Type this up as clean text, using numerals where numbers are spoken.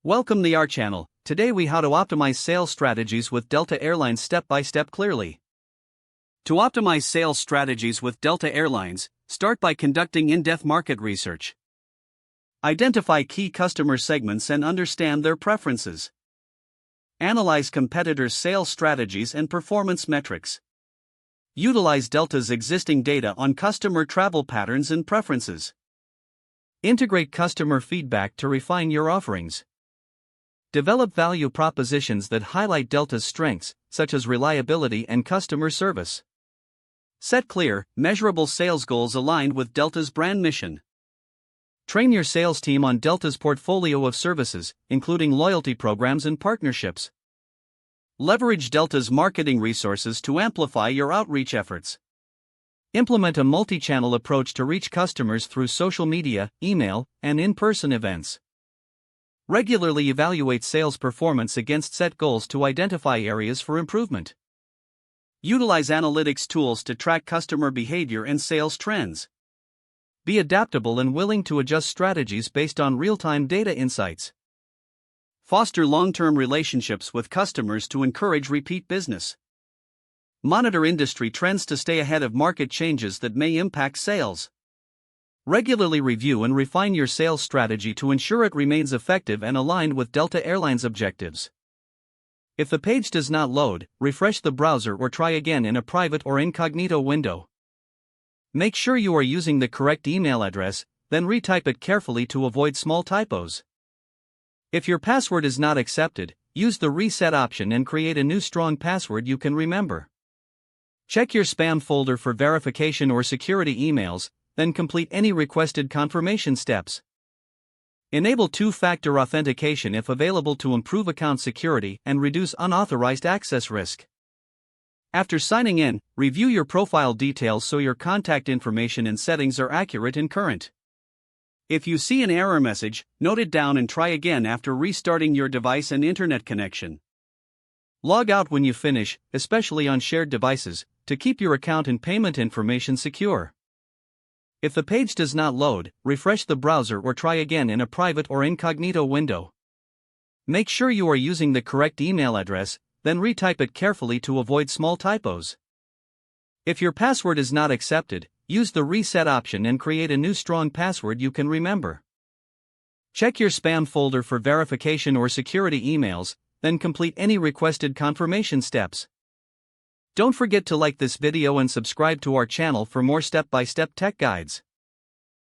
Welcome to our channel. Today we how to optimize sales strategies with Delta Airlines step by step clearly. To optimize sales strategies with Delta Airlines, start by conducting in-depth market research. Identify key customer segments and understand their preferences. Analyze competitors' sales strategies and performance metrics. Utilize Delta's existing data on customer travel patterns and preferences. Integrate customer feedback to refine your offerings. Develop value propositions that highlight Delta's strengths, such as reliability and customer service. Set clear, measurable sales goals aligned with Delta's brand mission. Train your sales team on Delta's portfolio of services, including loyalty programs and partnerships. Leverage Delta's marketing resources to amplify your outreach efforts. Implement a multi-channel approach to reach customers through social media, email, and in-person events. Regularly evaluate sales performance against set goals to identify areas for improvement. Utilize analytics tools to track customer behavior and sales trends. Be adaptable and willing to adjust strategies based on real-time data insights. Foster long-term relationships with customers to encourage repeat business. Monitor industry trends to stay ahead of market changes that may impact sales. Regularly review and refine your sales strategy to ensure it remains effective and aligned with Delta Airlines objectives. If the page does not load, refresh the browser or try again in a private or incognito window. Make sure you are using the correct email address, then retype it carefully to avoid small typos. If your password is not accepted, use the reset option and create a new strong password you can remember. Check your spam folder for verification or security emails, then complete any requested confirmation steps. Enable two-factor authentication if available to improve account security and reduce unauthorized access risk. After signing in, review your profile details so your contact information and settings are accurate and current. If you see an error message, note it down and try again after restarting your device and internet connection. Log out when you finish, especially on shared devices, to keep your account and payment information secure. If the page does not load, refresh the browser or try again in a private or incognito window. Make sure you are using the correct email address, then retype it carefully to avoid small typos. If your password is not accepted, use the reset option and create a new strong password you can remember. Check your spam folder for verification or security emails, then complete any requested confirmation steps. Don't forget to like this video and subscribe to our channel for more step-by-step tech guides.